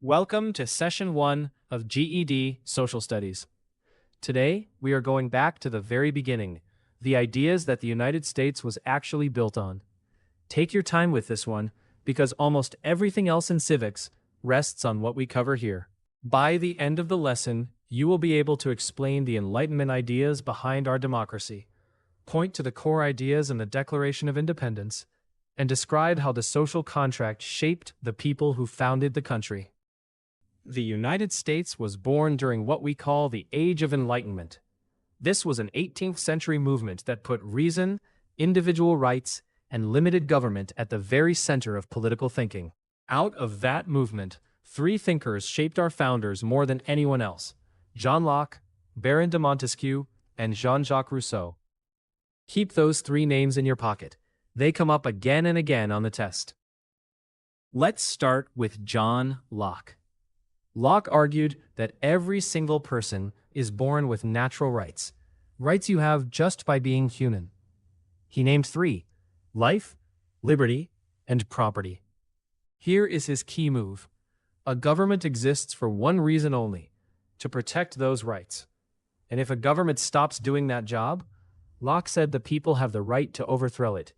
Welcome to Session 1 of GED Social Studies. Today, we are going back to the very beginning, the ideas that the United States was actually built on. Take your time with this one, because almost everything else in civics rests on what we cover here. By the end of the lesson, you will be able to explain the Enlightenment ideas behind our democracy, point to the core ideas in the Declaration of Independence, and describe how the social contract shaped the people who founded the country. The United States was born during what we call the Age of Enlightenment. This was an 18th century movement that put reason, individual rights, and limited government at the very center of political thinking. Out of that movement, three thinkers shaped our founders more than anyone else: John Locke, Baron de Montesquieu, and Jean-Jacques Rousseau. Keep those three names in your pocket. They come up again and again on the test. Let's start with John Locke. Locke argued that every single person is born with natural rights, rights you have just by being human. He named three: life, liberty, and property. Here is his key move. A government exists for one reason only: to protect those rights. And if a government stops doing that job, Locke said the people have the right to overthrow it.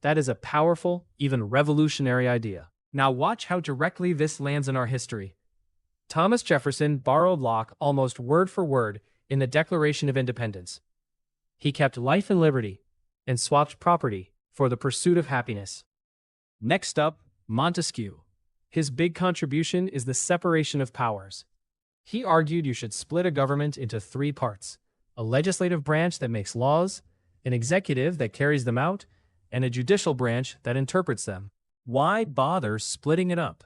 That is a powerful, even revolutionary idea. Now watch how directly this lands in our history. Thomas Jefferson borrowed Locke almost word for word in the Declaration of Independence. He kept life and liberty, and swapped property for the pursuit of happiness. Next up, Montesquieu. His big contribution is the separation of powers. He argued you should split a government into three parts: a legislative branch that makes laws, an executive that carries them out, and a judicial branch that interprets them. Why bother splitting it up?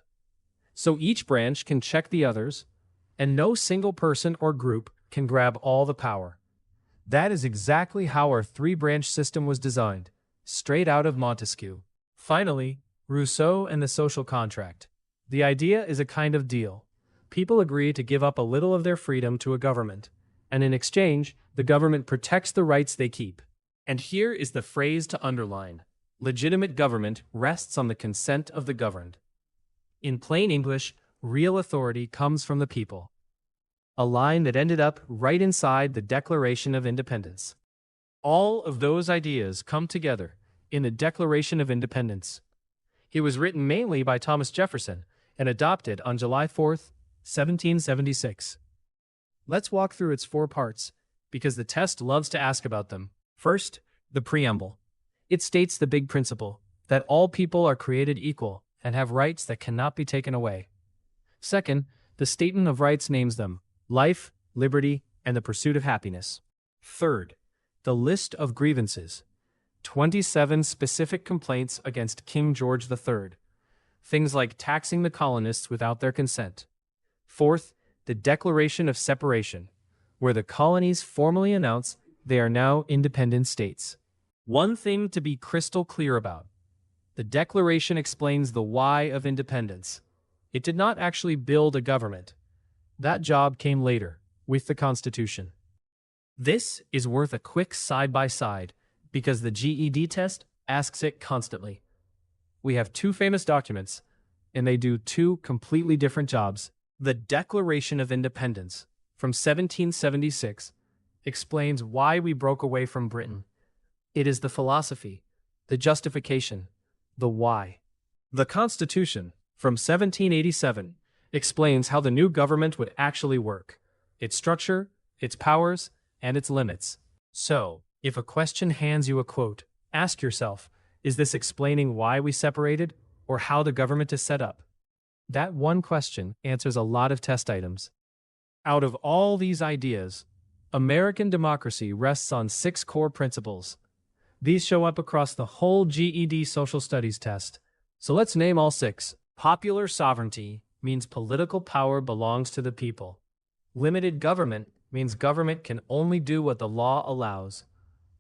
So each branch can check the others, and no single person or group can grab all the power. That is exactly how our three-branch system was designed, straight out of Montesquieu. Finally, Rousseau and the social contract. The idea is a kind of deal. People agree to give up a little of their freedom to a government, and in exchange, the government protects the rights they keep. And here is the phrase to underline: legitimate government rests on the consent of the governed. In plain English, real authority comes from the people. A line that ended up right inside the Declaration of Independence. All of those ideas come together in the Declaration of Independence. It was written mainly by Thomas Jefferson and adopted on July 4th, 1776. Let's walk through its four parts, because the test loves to ask about them. First, the preamble. It states the big principle, that all people are created equal and have rights that cannot be taken away. Second, the Statement of Rights names them: life, liberty, and the pursuit of happiness. Third, the list of grievances. 27 specific complaints against King George III. Things like taxing the colonists without their consent. Fourth, the Declaration of Separation, where the colonies formally announce they are now independent states. One thing to be crystal clear about: the Declaration explains the why of independence. It did not actually build a government. That job came later, with the Constitution. This is worth a quick side-by-side, because the GED test asks it constantly. We have two famous documents, and they do two completely different jobs. The Declaration of Independence, from 1776, explains why we broke away from Britain. It is the philosophy, the justification, the why. The Constitution, from 1787, explains how the new government would actually work: its structure, its powers, and its limits. So, if a question hands you a quote, ask yourself, is this explaining why we separated, or how the government is set up? That one question answers a lot of test items. Out of all these ideas, American democracy rests on 6 core principles. These show up across the whole GED Social Studies test. So let's name all 6. Popular sovereignty means political power belongs to the people. Limited government means government can only do what the law allows.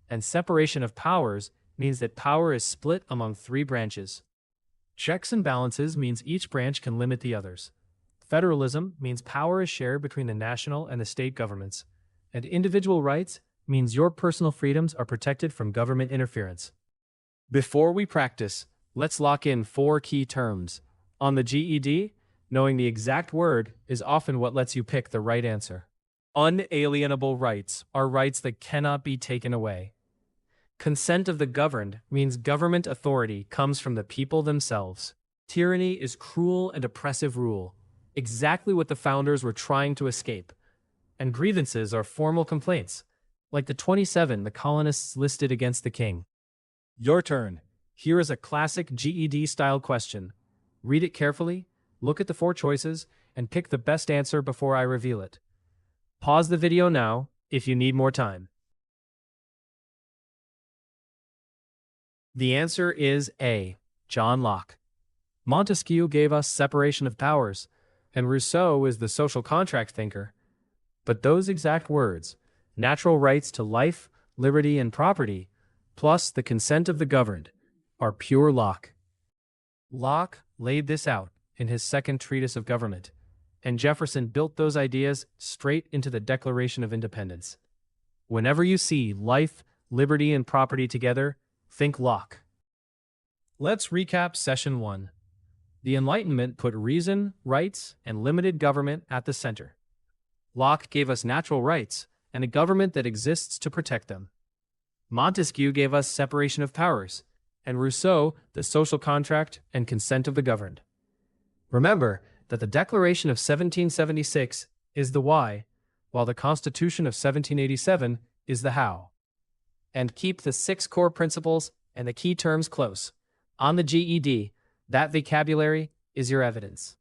And separation of powers means that power is split among 3 branches. Checks and balances means each branch can limit the others. Federalism means power is shared between the national and the state governments. And individual rights means your personal freedoms are protected from government interference. Before we practice, let's lock in 4 key terms. On the GED, Knowing the exact word is often what lets you pick the right answer. Unalienable rights are rights that cannot be taken away. Consent of the governed means government authority comes from the people themselves. Tyranny is cruel and oppressive rule, exactly what the founders were trying to escape. And grievances are formal complaints, like the 27 the colonists listed against the king. Your turn. Here is a classic GED-style question. Read it carefully, look at the 4 choices, and pick the best answer before I reveal it. Pause the video now if you need more time. The answer is A. John Locke. Montesquieu gave us separation of powers, and Rousseau is the social contract thinker. But those exact words, natural rights to life, liberty, and property, plus the consent of the governed, are pure Locke. Locke laid this out in his second treatise of government, and Jefferson built those ideas straight into the Declaration of Independence. Whenever you see life, liberty, and property together, think Locke. Let's recap Session 1. The Enlightenment put reason, rights, and limited government at the center. Locke gave us natural rights and a government that exists to protect them. Montesquieu gave us separation of powers, and Rousseau the social contract and consent of the governed. Remember that the Declaration of 1776 is the why, while the Constitution of 1787 is the how. And keep the 6 core principles and the key terms close. On the GED, that vocabulary is your evidence.